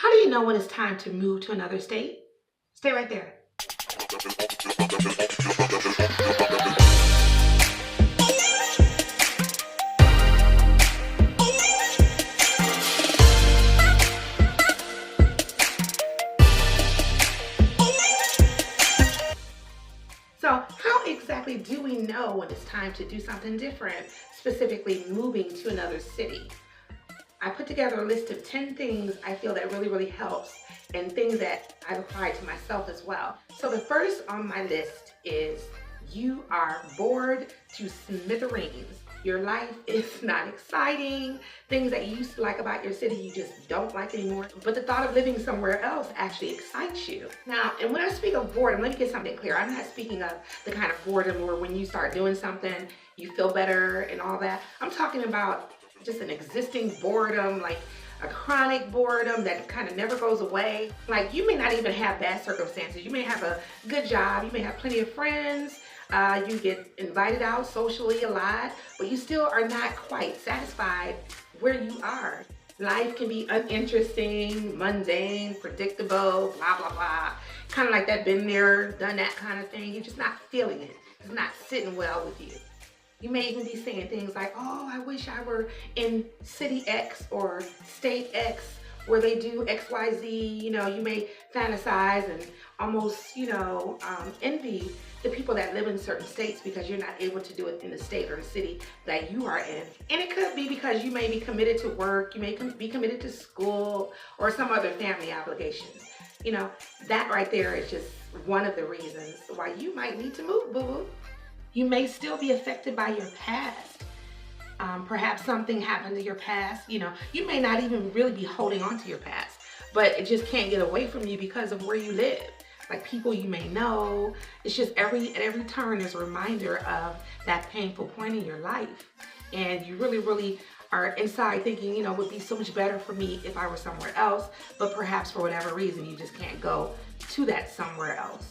How do you know when it's time to move to another state? Stay right there. So, how exactly do we know when it's time to do something different, specifically moving to another city? I put together a list of 10 things I feel that really helps and things that I've applied to myself as well. So the first on my list is you are bored to smithereens. Your life is not exciting. Things that you used to like about your city, you just don't like anymore. But the thought of living somewhere else actually excites you. Now, and when I speak of boredom, let me get something clear. I'm not speaking of the kind of boredom where when you start doing something, you feel better and all that. I'm talking about just an existing boredom, like a chronic boredom that kind of never goes away. Like you may not even have bad circumstances. You may have a good job. You may have plenty of friends. You get invited out socially a lot, but you still are not quite satisfied where you are. Life can be uninteresting, mundane, predictable, blah, blah, blah. Kind of like that been there, done that kind of thing. You're just not feeling it. It's not sitting well with you. You may even be saying things like, oh, I wish I were in city X or state X where they do X, Y, Z. You know, you may fantasize and almost, envy the people that live in certain states because you're not able to do it in the state or the city that you are in. And it could be because you may be committed to work, you may be committed to school or some other family obligations. You know, that right there is just one of the reasons why you might need to move, boo-boo. You may still be affected by your past. Perhaps something happened to your past. You may not even really be holding on to your past, but it just can't get away from you because of where you live. Like people you may know. It's just at every turn there's a reminder of that painful point in your life. And you really are inside thinking, it would be so much better for me if I were somewhere else, but perhaps for whatever reason you just can't go to that somewhere else.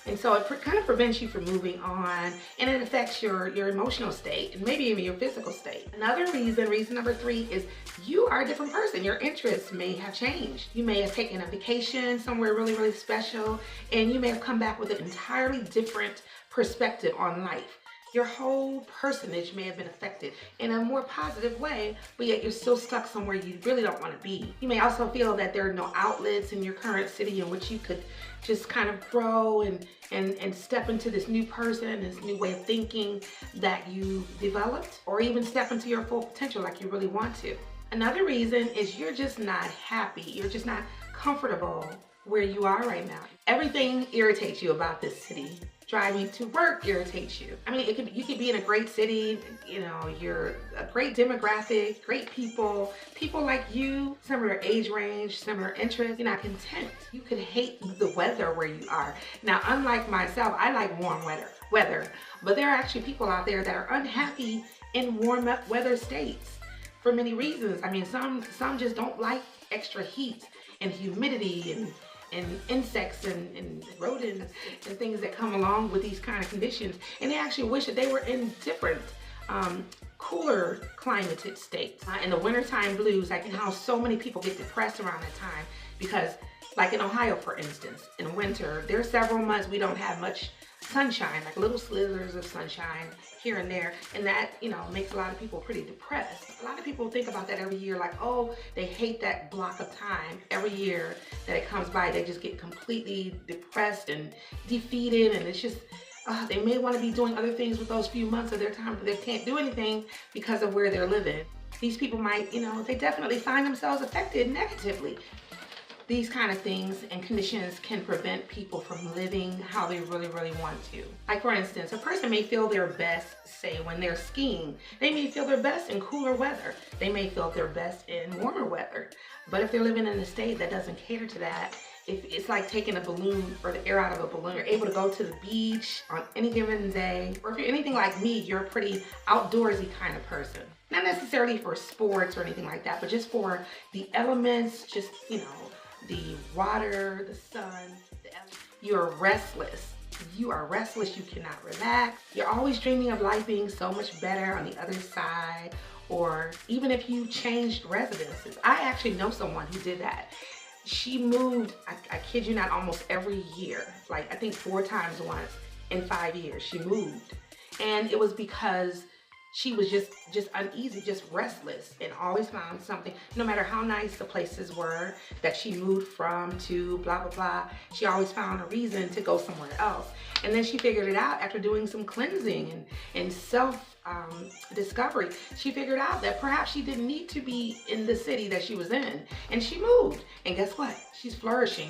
And so it kind of prevents you from moving on, and it affects your emotional state and maybe even your physical state. Another reason number 3, is you are a different person. Your interests may have changed. You may have taken a vacation somewhere really special, and you may have come back with an entirely different perspective on life. Your whole personage may have been affected in a more positive way, but yet you're still stuck somewhere you really don't want to be. You may also feel that there are no outlets in your current city in which you could just kind of grow and step into this new person, this new way of thinking that you developed, or even step into your full potential like you really want to. Another reason is you're just not happy. You're just not comfortable where you are right now. Everything irritates you about this city. Driving to work irritates you. I mean, you could be in a great city, you're a great demographic, great people like you, similar age range, similar interests. You're not content. You could hate the weather where you are. Now, unlike myself, I like warm weather, but there are actually people out there that are unhappy in warm weather states for many reasons. I mean, some just don't like extra heat and humidity and insects and rodents and things that come along with these kind of conditions, and they actually wish that they were in different cooler climated states. In the wintertime blues, like how so many people get depressed around that time because, like in Ohio for instance, in winter there are several months we don't have much sunshine, like little slithers of sunshine here and there, and that makes a lot of people pretty depressed. A lot of people think about that every year, like, oh, they hate that block of time every year that it comes by. They just get completely depressed and defeated, and it's just they may want to be doing other things with those few months of their time, but they can't do anything because of where they're living. These people might, they definitely find themselves affected negatively. These kind of things and conditions can prevent people from living how they really want to. Like for instance, a person may feel their best, say when they're skiing. They may feel their best in cooler weather. They may feel their best in warmer weather. But if they're living in a state that doesn't cater to that, it's like taking a balloon or the air out of a balloon. You're able to go to the beach on any given day. Or if you're anything like me, you're a pretty outdoorsy kind of person. Not necessarily for sports or anything like that, but just for the elements, just, the water, the sun, you're restless. You are restless, you cannot relax. You're always dreaming of life being so much better on the other side, or even if you changed residences. I actually know someone who did that. she moved, I kid you not, almost every year. Like I think 4 times once in 5 years she moved. And it was because she was just uneasy, just restless, and always found something, no matter how nice the places were that she moved from to blah, blah, blah, she always found a reason to go somewhere else. And then she figured it out after doing some cleansing and self discovery. She figured out that perhaps she didn't need to be in the city that she was in, and she moved. And guess what? She's flourishing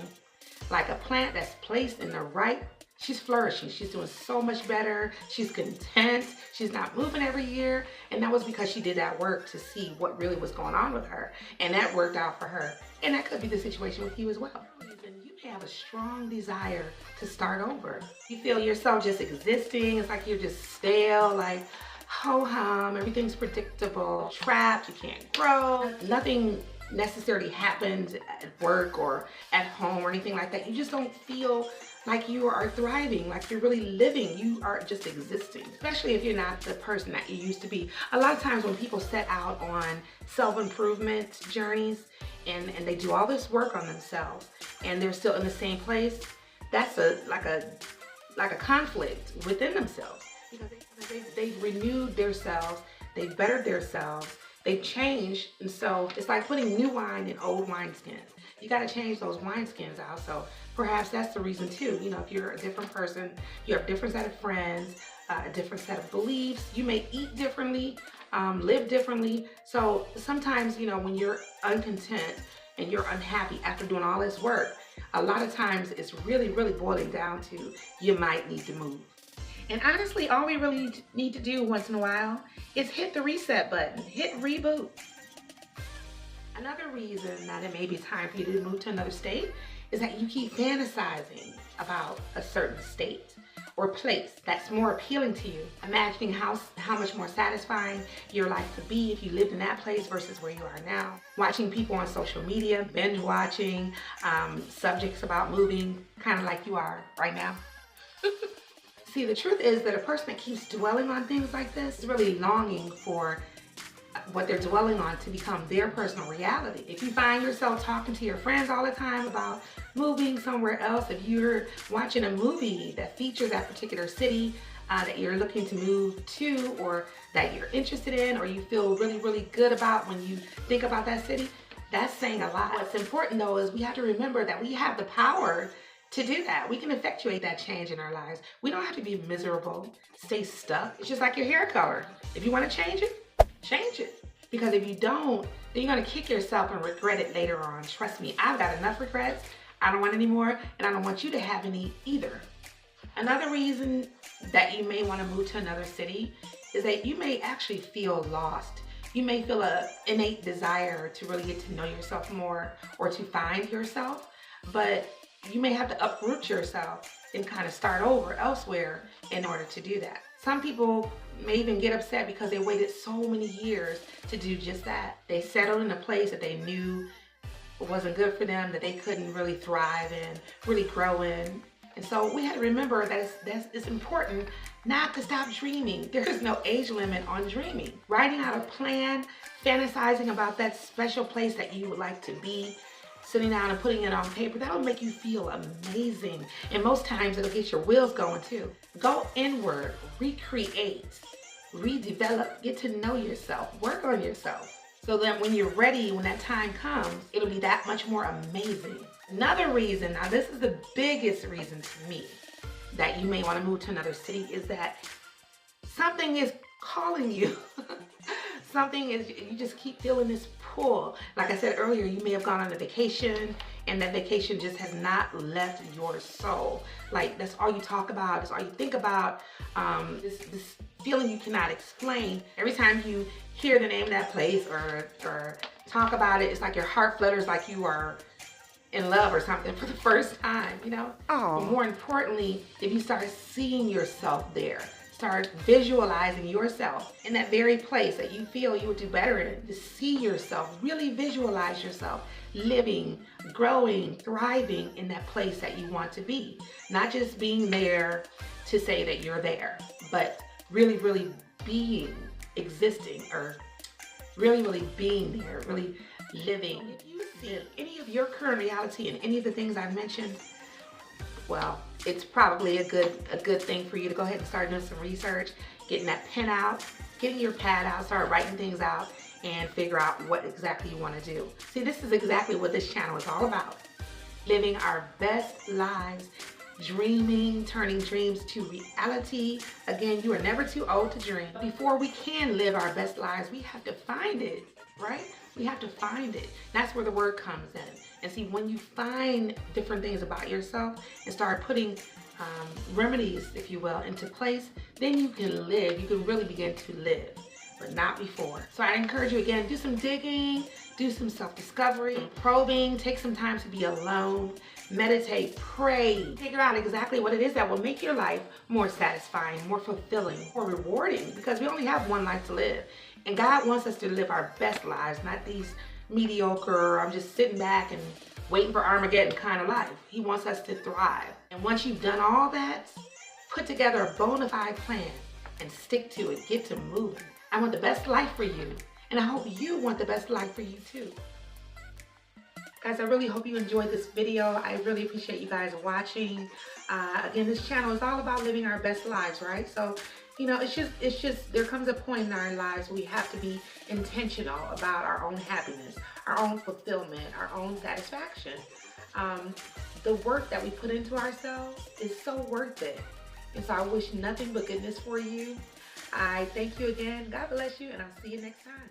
like a plant that's placed in the right. She's flourishing. She's doing so much better. She's content. She's not moving every year. And that was because she did that work to see what really was going on with her. And that worked out for her. And that could be the situation with you as well. You may have a strong desire to start over. You feel yourself just existing. It's like you're just stale, like ho-hum. Everything's predictable, trapped. You can't grow. Nothing necessarily happens at work or at home or anything like that. You just don't feel like you are thriving, like you're really living. You are just existing, especially if you're not the person that you used to be. A lot of times when people set out on self-improvement journeys and they do all this work on themselves and they're still in the same place, that's like a conflict within themselves, because they've renewed themselves, they've bettered themselves, they've changed. And so it's like putting new wine in old wineskins. You got to change those wineskins out. So perhaps that's the reason too. You know, if you're a different person, you have a different set of friends, a different set of beliefs, you may eat differently, live differently. So sometimes, you know, when you're uncontent and you're unhappy after doing all this work, a lot of times it's really, really boiling down to you might need to move. And honestly, all we really need to do once in a while is hit the reset button, hit reboot. Another reason that it may be time for you to move to another state is that you keep fantasizing about a certain state or place that's more appealing to you, imagining how much more satisfying your life could be if you lived in that place versus where you are now. Watching people on social media, binge watching subjects about moving, kind of like you are right now. See, the truth is that a person that keeps dwelling on things like this is really longing for what they're dwelling on to become their personal reality. If you find yourself talking to your friends all the time about moving somewhere else, if you're watching a movie that features that particular city that you're looking to move to, or that you're interested in, or you feel really, really good about when you think about that city, that's saying a lot. What's important though is we have to remember that we have the power to do that. We can effectuate that change in our lives. We don't have to be miserable, stay stuck. It's just like your hair color. If you want to change it, change it. Because if you don't, then you're going to kick yourself and regret it later on. Trust me, I've got enough regrets. I don't want any more, and I don't want you to have any either. Another reason that you may want to move to another city is that you may actually feel lost. You may feel an innate desire to really get to know yourself more or to find yourself, but you may have to uproot yourself and kind of start over elsewhere in order to do that. Some people may even get upset because they waited so many years to do just that. They settled in a place that they knew wasn't good for them, that they couldn't really thrive in, really grow in. And so we had to remember that it's important not to stop dreaming. There is no age limit on dreaming. Writing out a plan, fantasizing about that special place that you would like to be, sitting down and putting it on paper, that'll make you feel amazing. And most times it'll get your wheels going too. Go inward, recreate, redevelop, get to know yourself, work on yourself, so that when you're ready, when that time comes, it'll be that much more amazing. Another reason, now this is the biggest reason to me that you may want to move to another city, is that something is calling you. Something is, you just keep feeling this pull. Like I said earlier, you may have gone on a vacation and that vacation just has not left your soul. Like that's all you talk about, that's all you think about. This feeling you cannot explain. Every time you hear the name of that place or talk about it, it's like your heart flutters like you are in love or something for the first time, you know? But more importantly, if you start seeing yourself there, start visualizing yourself in that very place that you feel you would do better in. To see yourself, really visualize yourself living, growing, thriving in that place that you want to be. Not just being there to say that you're there, but really, really being, existing, or really, really being there, really living. If you succeed. Any of your current reality and any of the things I mentioned, well, it's probably a good thing for you to go ahead and start doing some research, getting that pen out, getting your pad out, start writing things out, and figure out what exactly you want to do. See, this is exactly what this channel is all about. Living our best lives, dreaming, turning dreams to reality. Again, you are never too old to dream. Before we can live our best lives, we have to find it, right? We have to find it. That's where the word comes in. And see, when you find different things about yourself and start putting remedies, if you will, into place, then you can live. You can really begin to live, but not before. So I encourage you again, do some digging, do some self-discovery, some probing, take some time to be alone, meditate, pray, figure out exactly what it is that will make your life more satisfying, more fulfilling, more rewarding, because we only have one life to live. And God wants us to live our best lives, not these mediocre, I'm just sitting back and waiting for Armageddon kind of life. He wants us to thrive. And once you've done all that, put together a bona fide plan and stick to it, get to moving. I want the best life for you, and I hope you want the best life for you too. Guys, I really hope you enjoyed this video. I really appreciate you guys watching. Again, this channel is all about living our best lives, right? So, you know, it's just, there comes a point in our lives where we have to be intentional about our own happiness, our own fulfillment, our own satisfaction. The work that we put into ourselves is so worth it. And so I wish nothing but goodness for you. I thank you again. God bless you, and I'll see you next time.